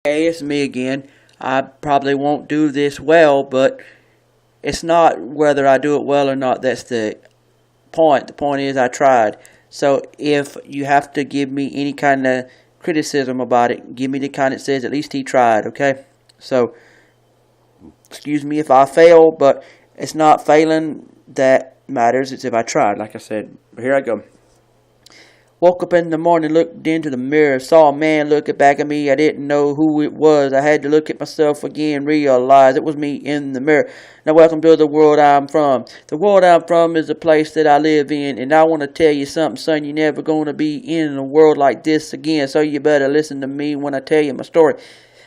Hey, it's me again. I probably won't do this well, but it's not whether I do it well or not. That's the point. The point is I tried. So if you have to give me any kind of criticism about it, give me the kind that says at least he tried, okay? So excuse me if I fail, but it's not failing that matters. It's if I tried, like I said. Here I go. Woke up in the morning, looked into the mirror, saw a man looking back at me. I didn't know who it was. I had to look at myself again, realize it was me in the mirror. Now, welcome to the world I'm from. The world I'm from is the place that I live in, and I want to tell you something, son. You're never going to be in a world like this again, so you better listen to me when I tell you my story.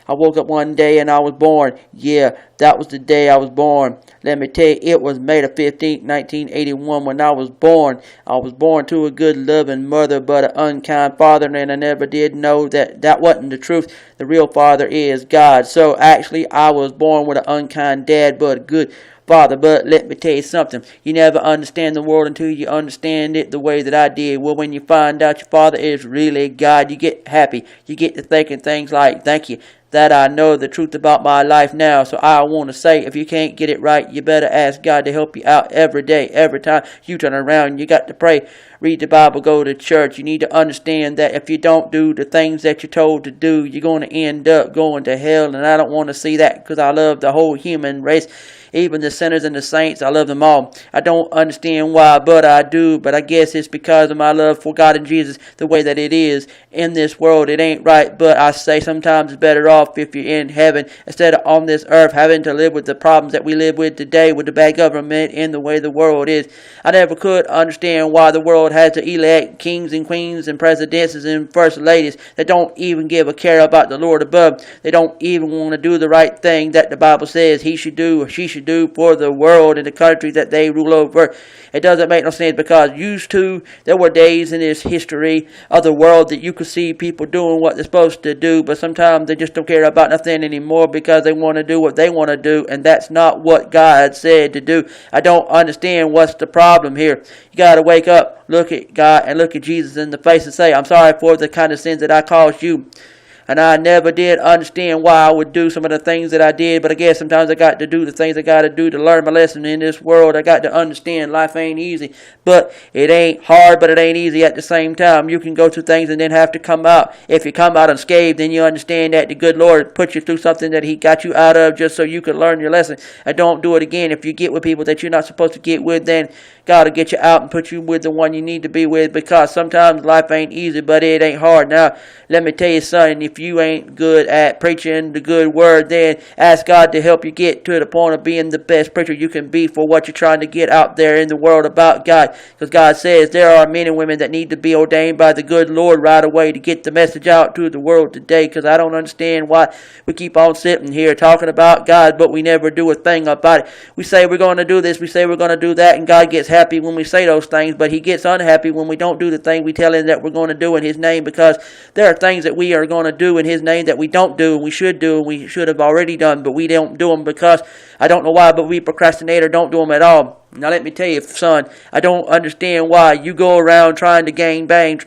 I woke up one day and I was born. Yeah, that was the day I was born. Let me tell you, it was May the 15th, 1981 when I was born. I was born to a good loving mother but an unkind father, and I never did know that that wasn't the truth. The real father is God. So actually I was born with an unkind dad but a good father. But let me tell you something. You never understand the world until you understand it the way that I did. Well, when you find out your father is really God, you get happy. You get to thinking things like, thank you that I know the truth about my life now. So I want to say, if you can't get it right, you better ask God to help you out every day. Every time you turn around, you got to pray, read the Bible, go to church. You need to understand that if you don't do the things that you're told to do, you're going to end up going to hell. And I don't want to see that, because I love the whole human race. Even the sinners and the saints, I love them all. I don't understand why, but I do. But I guess it's because of my love for God and Jesus, the way that it is in this world. It ain't right, but I say sometimes it's better off if you're in heaven instead of on this earth having to live with the problems that we live with today with the bad government and the way the world is. I never could understand why the world has to elect kings and queens and presidents and first ladies that don't even give a care about the Lord above. They don't even want to do the right thing that the Bible says he should do or she should do for the world and the country that they rule over. It doesn't make no sense, because used to, there were days in this history of the world that you could see people doing what they're supposed to do, but sometimes they just don't care about nothing anymore because they want to do what they want to do, and that's not what God said to do. I don't understand what's the problem here. You got to wake up, look at God, and look at Jesus in the face and say, I'm sorry for the kind of sins that I caused you. And I never did understand why I would do some of the things that I did, but I guess sometimes I got to do the things I got to do to learn my lesson in this world. I got to understand life ain't easy, but it ain't hard, but it ain't easy at the same time. You can go through things and then have to come out. If you come out unscathed, then you understand that the good Lord put you through something that he got you out of just so you could learn your lesson. And don't do it again. If you get with people that you're not supposed to get with, then God will get you out and put you with the one you need to be with, because sometimes life ain't easy, but it ain't hard. Now, let me tell you, son, if you ain't good at preaching the good word, then ask God to help you get to the point of being the best preacher you can be for what you're trying to get out there in the world about God. Because God says there are men and women that need to be ordained by the good Lord right away to get the message out to the world today. Because I don't understand why we keep on sitting here talking about God, but we never do a thing about it. We say we're going to do this, we say we're going to do that, and God gets happy when we say those things, but he gets unhappy when we don't do the thing we tell him that we're going to do in his name, because there are things that we are going to do in his name that we don't do, and we should have already done, but we don't do them because I don't know why, but we procrastinate or don't do them at all. Now let me tell you, son, I don't understand why you go around trying to gang bang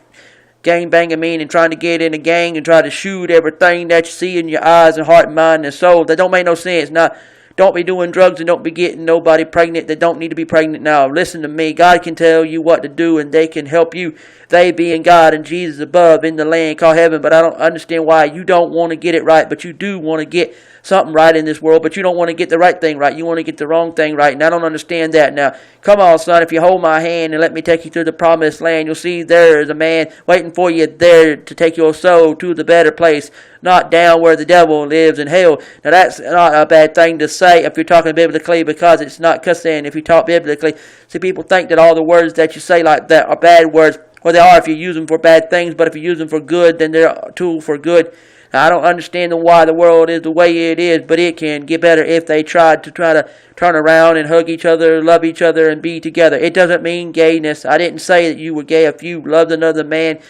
and trying to get in a gang and try to shoot everything that you see in your eyes and heart and mind and soul. That don't make no sense. Now, don't be doing drugs and don't be getting nobody pregnant that don't need to be pregnant now. Listen to me. God can tell you what to do and they can help you. They being God and Jesus above in the land called heaven. But I don't understand why you don't want to get it right, but you do want to get something right in this world, but you don't want to get the right thing right. You want to get the wrong thing right, and I don't understand that. Now, come on, son, if you hold my hand and let me take you to the promised land, you'll see there is a man waiting for you there to take your soul to the better place, not down where the devil lives in hell. Now, that's not a bad thing to say if you're talking biblically, because it's not cussing if you talk biblically. See, people think that all the words that you say like that are bad words. Well, they are if you use them for bad things, but if you use them for good, then they're a tool for good. Now, I don't understand why the world is the way it is, but it can get better if they try to turn around and hug each other, love each other, and be together. It doesn't mean gayness. I didn't say that you were gay if you loved another man.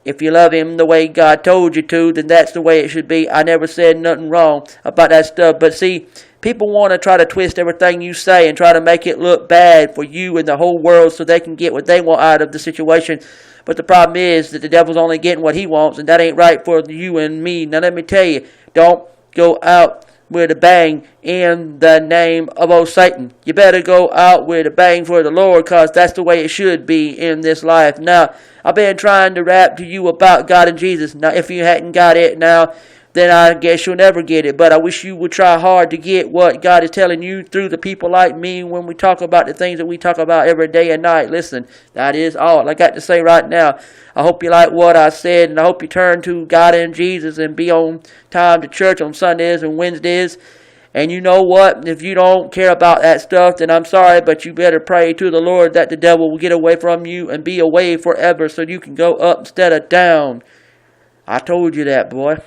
If you love him the way God told you to, then that's the way it should be. I never said nothing wrong about that stuff. But see, people want to try to twist everything you say and try to make it look bad for you and the whole world so they can get what they want out of the situation. But the problem is that the devil's only getting what he wants, and that ain't right for you and me. Now let me tell you, don't go out with a bang in the name of old Satan. You better go out with a bang for the Lord, because that's the way it should be in this life. Now, I've been trying to rap to you about God and Jesus. Now, if you hadn't got it now, then I guess you'll never get it. But I wish you would try hard to get what God is telling you through the people like me when we talk about the things that we talk about every day and night. Listen, that is all I got to say right now. I hope you like what I said, and I hope you turn to God and Jesus and be on time to church on Sundays and Wednesdays. And you know what? If you don't care about that stuff, then I'm sorry, but you better pray to the Lord that the devil will get away from you and be away forever so you can go up instead of down. I told you that, boy.